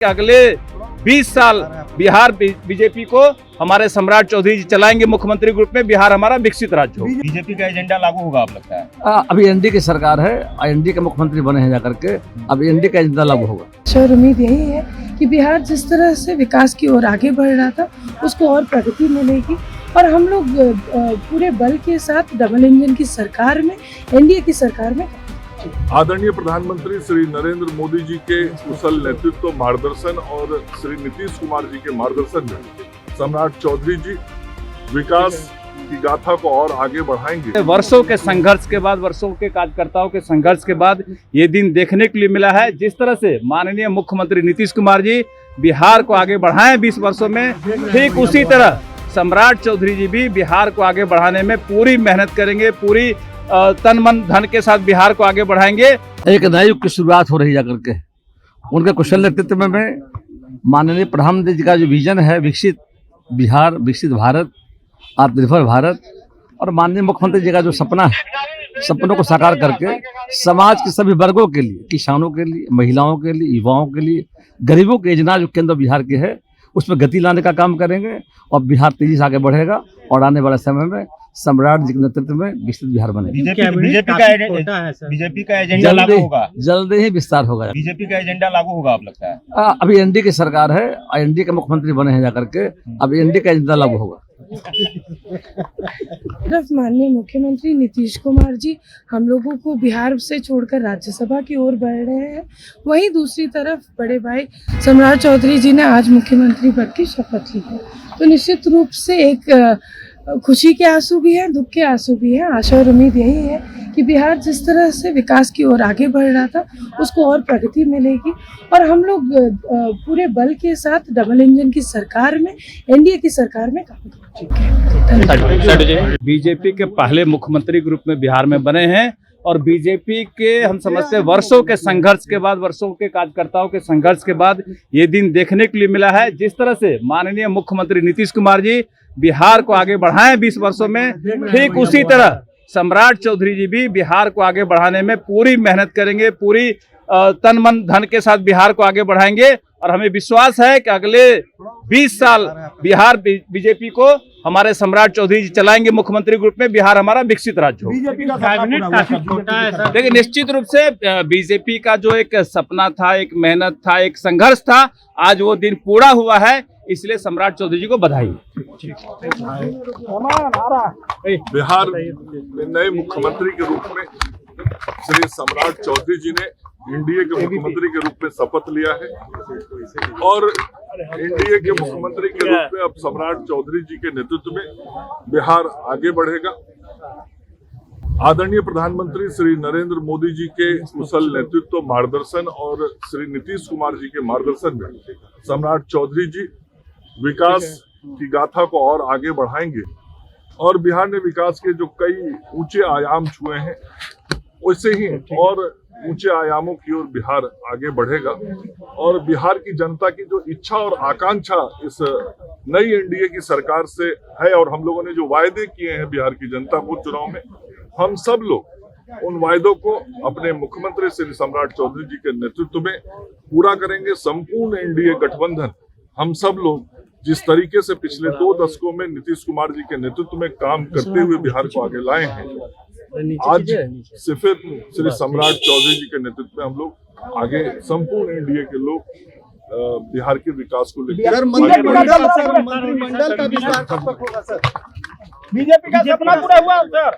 अगले 20 साल बिहार बीजेपी को हमारे सम्राट चौधरी जी चलाएंगे मुख्यमंत्री ग्रुप में। बिहार हमारा विकसित राज्य होगा। बीजेपी का एजेंडा लागू होगा आप लगता है? अभी एनडीए की सरकार है, एनडीए के मुख्यमंत्री बने हैं जाकर के, अब एनडीए का एजेंडा लागू होगा। और उम्मीद यही है कि बिहार जिस तरह से विकास की ओर आगे बढ़ रहा था उसको और प्रगति मिलेगी और हम लोग पूरे बल के साथ डबल इंजन की सरकार में, एनडीए की सरकार में आदरणीय प्रधानमंत्री श्री नरेंद्र मोदी जी के कुशल नेतृत्व, मार्गदर्शन और श्री नीतीश कुमार जी के मार्गदर्शन में सम्राट चौधरी जी विकास की गाथा को और आगे बढ़ाएंगे। वर्षों के संघर्ष के बाद, वर्षों के कार्यकर्ताओं के संघर्ष के बाद ये दिन देखने के लिए मिला है। जिस तरह से माननीय मुख्यमंत्री नीतीश कुमार जी बिहार को आगे बढ़ाएं 20 वर्षों में, ठीक उसी तरह सम्राट चौधरी जी भी बिहार को आगे बढ़ाने में पूरी मेहनत करेंगे, पूरी तन मन धन के साथ बिहार को आगे बढ़ाएंगे। एक नए युग की शुरुआत हो रही है करके उनके कुशल नेतृत्व में माननीय प्रधानमंत्री जी का जो विजन है, विकसित बिहार, विकसित भारत, आत्मनिर्भर भारत, और माननीय मुख्यमंत्री जी का जो सपना है, सपनों को साकार करके समाज के सभी वर्गों के लिए, किसानों के लिए, महिलाओं के लिए, युवाओं के लिए, गरीबों के योजना जो केंद्र बिहार के है उसमें गति लाने का काम करेंगे और बिहार तेजी से आगे बढ़ेगा और आने वाले समय में सम्राट जी के नेतृत्व में विकसित बिहार बनेगा। बीजेपी का एजेंडा लागू होगा, जल्दी ही विस्तार होगा। बीजेपी का एजेंडा लागू होगा आप लगता है? अभी एनडीए की सरकार है, एनडीए के मुख्यमंत्री बने हैं जाकर के, अब एनडीए का एजेंडा लागू होगा। तरफ माननीय मुख्यमंत्री नीतीश कुमार जी हम लोगों को बिहार से छोड़कर राज्यसभा की ओर बढ़ रहे हैं, वहीं दूसरी तरफ बड़े भाई सम्राट चौधरी जी ने आज मुख्यमंत्री पद की शपथ ली है। तो निश्चित रूप से एक खुशी के आंसू भी हैं, दुख के आंसू भी हैं। आशा और उम्मीद यही है कि बिहार जिस तरह से विकास की ओर आगे बढ़ रहा था उसको और प्रगति मिलेगी और हम लोग पूरे बल के साथ डबल इंजन की सरकार में, एनडीए की सरकार में काम करेंगे। बीजेपी के पहले मुख्यमंत्री ग्रुप में बिहार में बने हैं और बीजेपी के हम समझते हैं वर्षों के संघर्ष के बाद, वर्षों के कार्यकर्ताओं के संघर्ष के बाद ये दिन देखने के लिए मिला है। जिस तरह से माननीय मुख्यमंत्री नीतीश कुमार जी बिहार को आगे बढ़ाएं 20 वर्षों में, ठीक उसी तरह सम्राट चौधरी जी भी बिहार को आगे बढ़ाने में पूरी मेहनत करेंगे, पूरी तन मन धन के साथ बिहार को आगे बढ़ाएंगे और हमें विश्वास है कि अगले 20 साल बिहार बीजेपी को हमारे सम्राट चौधरी जी चलाएंगे मुख्यमंत्री ग्रुप में। बिहार हमारा विकसित राज्य होगा। बीजेपी का कैबिनेट काफी छोटा है सर। देखिए, निश्चित रूप से बीजेपी का जो एक सपना था, एक मेहनत था, एक संघर्ष था, आज वो दिन पूरा हुआ है, इसलिए सम्राट चौधरी जी को बधाई। बिहार में नए मुख्यमंत्री के रूप में श्री सम्राट चौधरी जी ने एनडीए के मुख्यमंत्री के रूप में शपथ लिया है और एनडीए के मुख्यमंत्री के रूप में अब सम्राट चौधरी जी के नेतृत्व में बिहार आगे बढ़ेगा। आदरणीय प्रधानमंत्री श्री नरेंद्र मोदी जी के कुशल नेतृत्व, मार्गदर्शन और श्री नीतीश कुमार जी के मार्गदर्शन में सम्राट चौधरी जी विकास की गाथा को और आगे बढ़ाएंगे और बिहार ने विकास के जो कई ऊंचे आयाम छुए हैं वैसे ही और ऊंचे आयामों की ओर बिहार आगे बढ़ेगा और बिहार की जनता की जो इच्छा और आकांक्षा इस नई एनडीए की सरकार से है और हम लोगों ने जो वायदे किए हैं बिहार की जनता को चुनाव में, हम सब लोग उन वायदों को अपने मुख्यमंत्री श्री सम्राट चौधरी जी के नेतृत्व में पूरा करेंगे। संपूर्ण एनडीए गठबंधन हम सब लोग जिस तरीके से पिछले 2 दशकों में नीतीश कुमार जी के नेतृत्व में काम करते हुए बिहार को आगे लाए हैं, आज सिर्फ श्री सम्राट चौधरी जी के नेतृत्व में हम लोग आगे संपूर्ण एनडीए के लोग बिहार के विकास को लेकर मंत्रिमंडल का विस्तार कब तक होगा सर? बीजेपी का सपना पूरा हुआ सर?